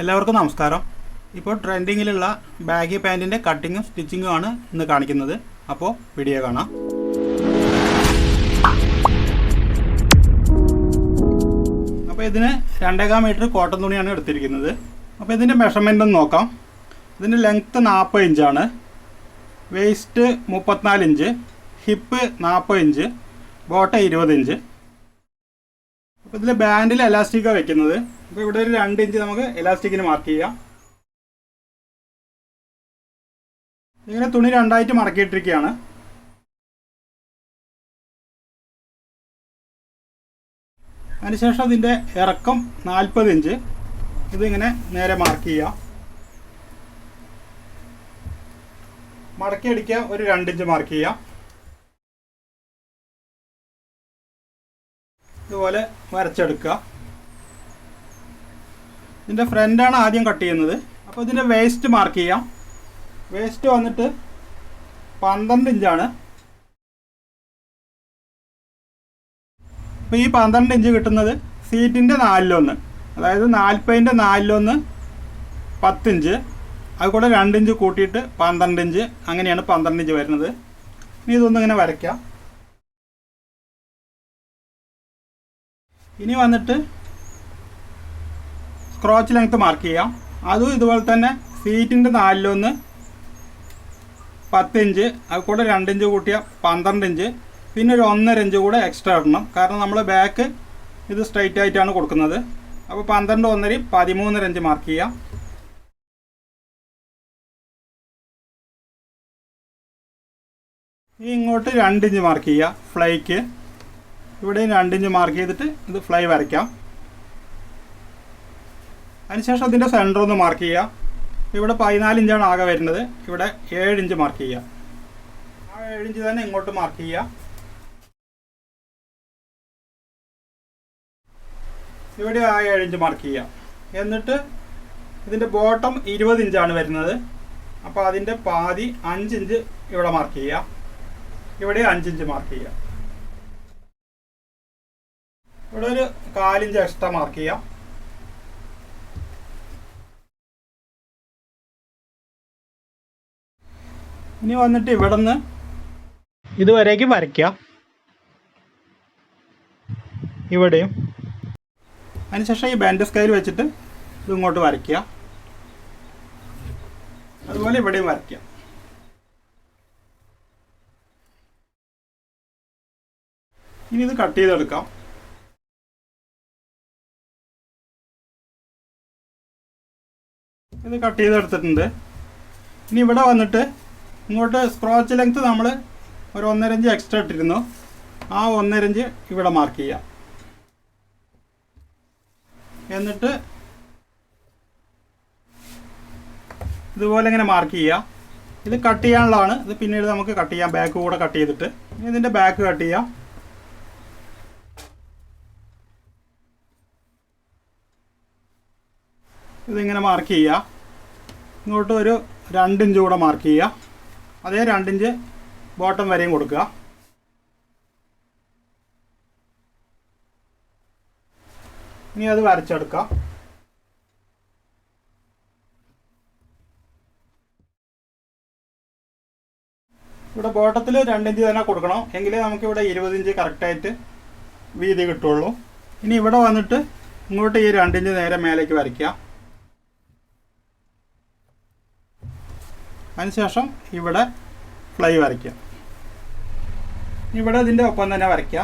എല്ലാവർക്കും നമസ്കാരം. ഇപ്പോൾ ട്രെൻഡിങ്ങിലുള്ള ബാഗി പാൻറ്റിൻ്റെ കട്ടിങ്ങും സ്റ്റിച്ചിങ്ങും ആണ് ഇന്ന് കാണിക്കുന്നത്. അപ്പോൾ വീഡിയോ കാണാം. അപ്പോൾ ഇതിന് 2.25 മീറ്റർ കോട്ടൺ തുണിയാണ് എടുത്തിരിക്കുന്നത്. അപ്പോൾ ഇതിൻ്റെ മെഷർമെൻ്റ് ഒന്ന് നോക്കാം. ഇതിൻ്റെ ലെങ്ത്ത് 40 ഇഞ്ചാണ്, വേസ്റ്റ് 34 ഇഞ്ച്, ഹിപ്പ് 40 ഇഞ്ച്, ബോട്ട 20 ഇഞ്ച്. അപ്പോൾ ഇതിൽ ബാൻഡിൽ എലാസ്റ്റിക്കാണ് വെക്കുന്നത്. അപ്പോൾ ഇവിടെ ഒരു 2 ഇഞ്ച് നമുക്ക് എലാസ്റ്റിക്കിന് മാർക്ക് ചെയ്യാം. ഇങ്ങനെ തുണി രണ്ടായിട്ട് മടക്കിയിട്ടിരിക്കുകയാണ്. അതിനുശേഷം അതിൻ്റെ ഇറക്കം 40 ഇഞ്ച് ഇതിങ്ങനെ നേരെ മാർക്ക് ചെയ്യാം. മടക്കി അടിക്കുക, ഒരു 2 ഇഞ്ച് മാർക്ക് ചെയ്യാം. ഇതുപോലെ വരച്ചെടുക്കുക. ഇതിൻ്റെ ഫ്രണ്ടാണ് ആദ്യം കട്ട് ചെയ്യുന്നത്. അപ്പോൾ ഇതിൻ്റെ വേസ്റ്റ് മാർക്ക് ചെയ്യാം. വേസ്റ്റ് വന്നിട്ട് 12 ഇഞ്ചാണ്. അപ്പോൾ ഈ 12 ഇഞ്ച് കിട്ടുന്നത് സീറ്റിൻ്റെ 4/1, അതായത് 40ൻ്റെ 4/1 10 ഇഞ്ച്, അതുകൂടെ 2 ഇഞ്ച് കൂട്ടിയിട്ട് 12 ഇഞ്ച്, അങ്ങനെയാണ് 12 ഇഞ്ച് വരുന്നത്. ഇനി ഇതൊന്നിങ്ങനെ വരയ്ക്കാം. ഇനി വന്നിട്ട് സ്ക്രോച്ച് ലെങ്ത്ത് മാർക്ക് ചെയ്യാം. അതും ഇതുപോലെ തന്നെ സീറ്റിൻ്റെ 4/1 10 ഇഞ്ച്, അത് കൂടെ 2 ഇഞ്ച് കൂട്ടിയ 12 ഇഞ്ച്, പിന്നെ ഒരു 1.5 ഇഞ്ച് കൂടെ എക്സ്ട്രാ ഇടണം. കാരണം നമ്മൾ ബാക്ക് ഇത് സ്ട്രൈറ്റ് ആയിട്ടാണ് കൊടുക്കുന്നത്. അപ്പോൾ 12 1.5 13.5 ഇഞ്ച് മാർക്ക് ചെയ്യാം. ഈ ഇങ്ങോട്ട് 2 ഇഞ്ച് മാർക്ക് ചെയ്യുക. ഫ്ലൈക്ക് ഇവിടെയും 2 ഇഞ്ച് മാർക്ക് ചെയ്തിട്ട് ഇത് ഫ്ലൈ വരയ്ക്കാം. അതിനുശേഷം അതിൻ്റെ സെൻറ്റർ ഒന്ന് മാർക്ക് ചെയ്യുക. ഇവിടെ 14 ഇഞ്ചാണ് ആകെ വരുന്നത്. ഇവിടെ 7 ഇഞ്ച് മാർക്ക് ചെയ്യുക. ആ 7 ഇഞ്ച് തന്നെ ഇങ്ങോട്ട് മാർക്ക് ചെയ്യുക. ഇവിടെ ആ 7 ഇഞ്ച് മാർക്ക് ചെയ്യുക. എന്നിട്ട് ഇതിൻ്റെ ബോട്ടം 20 ഇഞ്ചാണ് വരുന്നത്. അപ്പോൾ അതിൻ്റെ പാതി 5 ഇഞ്ച് ഇവിടെ മാർക്ക് ചെയ്യുക. ഇവിടെ 5 ഇഞ്ച് മാർക്ക് ചെയ്യുക. ഇവിടെ ഒരു 4 ഇഞ്ച് എക്സ്ട്രാ മാർക്ക് ചെയ്യാം. ഇനി വന്നിട്ട് ഇവിടെ നിന്ന് ഇതുവരേക്ക് വരയ്ക്കാം. ഇവിടെയും അതിനുശേഷം ഈ ബാൻഡ് സ്കെയിൽ വെച്ചിട്ട് ഇത് ഇങ്ങോട്ട് വരയ്ക്കുക. അതുപോലെ ഇവിടെയും വരയ്ക്കാം. ഇനി ഇത് കട്ട് ചെയ്തെടുക്കാം. ഇത് കട്ട് ചെയ്തെടുത്തിട്ടുണ്ട്. ഇനി ഇവിടെ വന്നിട്ട് ഇങ്ങോട്ട് സ്ക്രോച്ച് ലെങ്ത്ത് നമ്മൾ ഒരു 1.5 ഇഞ്ച് എക്സ്ട്രാ ഇട്ടിരുന്നു. ആ 1.5 ഇഞ്ച് ഇവിടെ മാർക്ക് ചെയ്യാം. എന്നിട്ട് ഇതുപോലെ ഇങ്ങനെ മാർക്ക് ചെയ്യുക. ഇത് കട്ട് ചെയ്യാനുള്ളതാണ്. ഇത് പിന്നീട് നമുക്ക് കട്ട് ചെയ്യാം, ബാക്ക് കൂടെ കട്ട് ചെയ്തിട്ട്. ഇനി ഇതിൻ്റെ ബാക്ക് കട്ട് ചെയ്യാം. ഇതിങ്ങനെ മാർക്ക് ചെയ്യുക. ഇങ്ങോട്ട് ഒരു 2 ഇഞ്ച് കൂടെ മാർക്ക് ചെയ്യുക. അതേ 2 ഇഞ്ച് ബോട്ടം വരെയും കൊടുക്കുക. ഇനി അത് വരച്ചെടുക്കാം. ഇവിടെ ബോട്ടത്തിൽ 2 ഇഞ്ച് തന്നെ കൊടുക്കണം, എങ്കിലേ നമുക്കിവിടെ 20 ഇഞ്ച് കറക്റ്റായിട്ട് വീതി കിട്ടുള്ളൂ. ഇനി ഇവിടെ വന്നിട്ട് ഇങ്ങോട്ട് ഈ 2 ഇഞ്ച് നേരെ മേലേക്ക് വരയ്ക്കുക. അതിനുശേഷം ഇവിടെ ഫ്ലൈ വരയ്ക്കുക. ഇവിടെ ഇതിൻ്റെ ഒപ്പം തന്നെ വരയ്ക്കുക.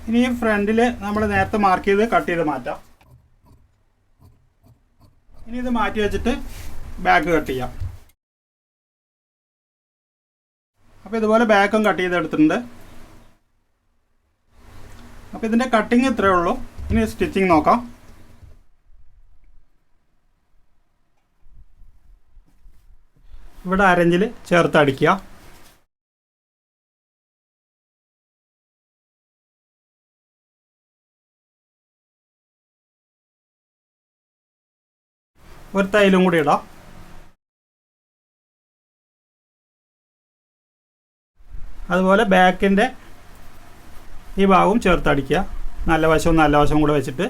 ഇനി ഫ്രണ്ടിൽ നമ്മൾ നേരത്തെ മാർക്ക് ചെയ്ത് കട്ട് ചെയ്ത് മാറ്റാം. ഇനി ഇത് മാറ്റി വെച്ചിട്ട് ബാക്ക് കട്ട് ചെയ്യാം. അപ്പോൾ ഇതുപോലെ ബാക്കും കട്ട് ചെയ്തെടുത്തിട്ടുണ്ട്. അപ്പോൾ ഇതിൻ്റെ കട്ടിങ് ഇത്രയേ ഉള്ളൂ. ഇനി സ്റ്റിച്ചിങ് നോക്കാം. ഇവിടെ അരഞ്ചിൽ ചേർത്ത് അടിക്കുക. ഒരു തൈലും കൂടി ഇടാം. അതുപോലെ ബാക്കിൻ്റെ ഈ ഭാഗവും ചേർത്തടിക്കുക. നല്ല വശവും കൂടെ വെച്ചിട്ട്.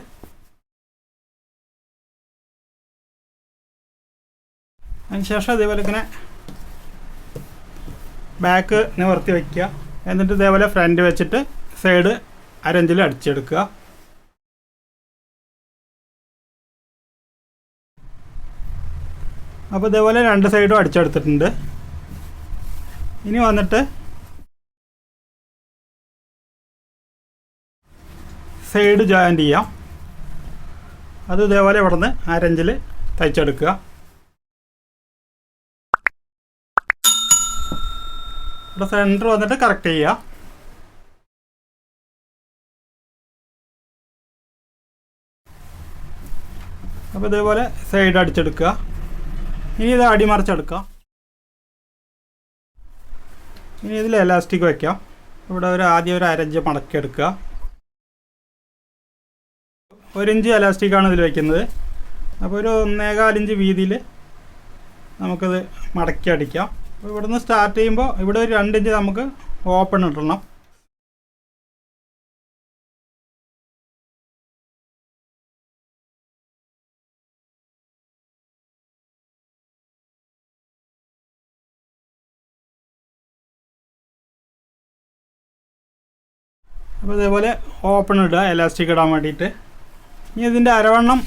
അതിനുശേഷം ഇതേപോലെ ഇങ്ങനെ ബാക്ക് നിവർത്തി വയ്ക്കുക. എന്നിട്ട് ഇതേപോലെ ഫ്രണ്ട് വെച്ചിട്ട് സൈഡ് അരഞ്ചിൽ അടിച്ചെടുക്കുക. അപ്പോൾ ഇതേപോലെ രണ്ട് സൈഡും അടിച്ചെടുത്തിട്ടുണ്ട്. ഇനി വന്നിട്ട് സൈഡ് ജോയിൻ്റ് ചെയ്യാം. അത് ഇതേപോലെ ഇവിടെ നിന്ന് അരഞ്ചിൽ തയ്ച്ചെടുക്കുക. ഇവിടെ സെൻറ്റർ വന്നിട്ട് കറക്റ്റ് ചെയ്യുക. അപ്പോൾ ഇതേപോലെ സൈഡ് അടിച്ചെടുക്കുക. ഇനി ഇത് അടിമറിച്ചെടുക്കുക. ഇനി ഇതിൽ എലാസ്റ്റിക് വയ്ക്കാം. ഇവിടെ ആദ്യം ഒരു അരഞ്ച് മടക്കിയെടുക്കുക. 1 ഇഞ്ച് എലാസ്റ്റിക്കാണ് ഇതിൽ വയ്ക്കുന്നത്. അപ്പോൾ ഒരു 1.25 ഇഞ്ച് വീതിയിൽ നമുക്കിത് മടക്കി അടിക്കാം. അപ്പോൾ ഇവിടെ നിന്ന് സ്റ്റാർട്ട് ചെയ്യുമ്പോൾ ഇവിടെ ഒരു 2 ഇഞ്ച് നമുക്ക് ഓപ്പൺ ഇടണം. അപ്പോൾ ഇതേപോലെ ഓപ്പൺ ഇടുക എലാസ്റ്റിക് ഇടാൻ വേണ്ടിയിട്ട്. ഇനി ഇതിൻ്റെ അരവണ്ണം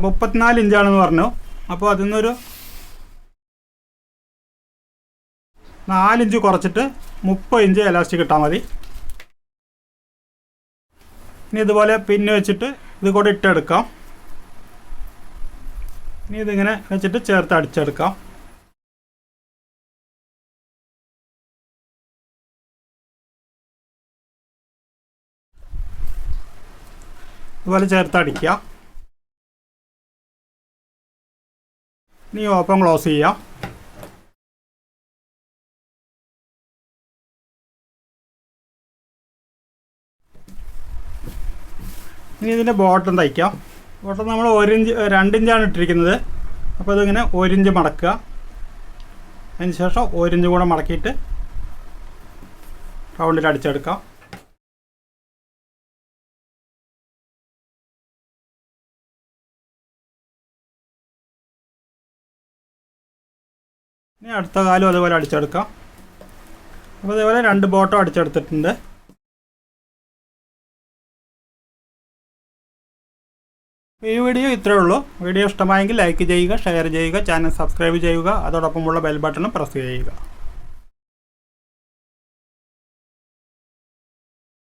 34 ഇഞ്ചാണെന്ന് പറഞ്ഞു. അപ്പോൾ അതിൽ നിന്നൊരു 4 ഇഞ്ച് കുറച്ചിട്ട് 30 ഇഞ്ച് എലാസ്റ്റിക് ഇട്ടാൽ മതി. ഇനി ഇതുപോലെ പിന്ന് വെച്ചിട്ട് ഇത് കൂടെ ഇട്ടെടുക്കാം. ഇനി ഇതിങ്ങനെ വെച്ചിട്ട് ചേർത്ത് അടിച്ചെടുക്കാം. ഇതുപോലെ ചേർത്ത് അടിക്കുക. ഇനി ഓപ്പൺ ക്ലോസ് ചെയ്യാം. ഇനി ഇതിൻ്റെ ബോട്ടം തയ്ക്കാം. ബോട്ടം നമ്മൾ 1 ഇഞ്ച് 2 ഇഞ്ചാണ് ഇട്ടിരിക്കുന്നത്. അപ്പോൾ ഇതിങ്ങനെ 1 ഇഞ്ച് മടക്കുക. അതിന് ശേഷം 1 ഇഞ്ച് കൂടെ മടക്കിയിട്ട് റൗണ്ടിൽ അടിച്ചെടുക്കാം. ഇനി അടുത്ത കാലും അതുപോലെ അടിച്ചെടുക്കാം. അപ്പോൾ അതേപോലെ 2 ബോട്ടം അടിച്ചെടുത്തിട്ടുണ്ട്. ഈ വീഡിയോ ഇത്രയേ ഉള്ളൂ. വീഡിയോ ഇഷ്ടമായെങ്കിൽ ലൈക്ക് ചെയ്യുക, ഷെയർ ചെയ്യുക, ചാനൽ സബ്സ്ക്രൈബ് ചെയ്യുക. അതോടൊപ്പമുള്ള ബെൽ ബട്ടണും പ്രസ് ചെയ്യുക.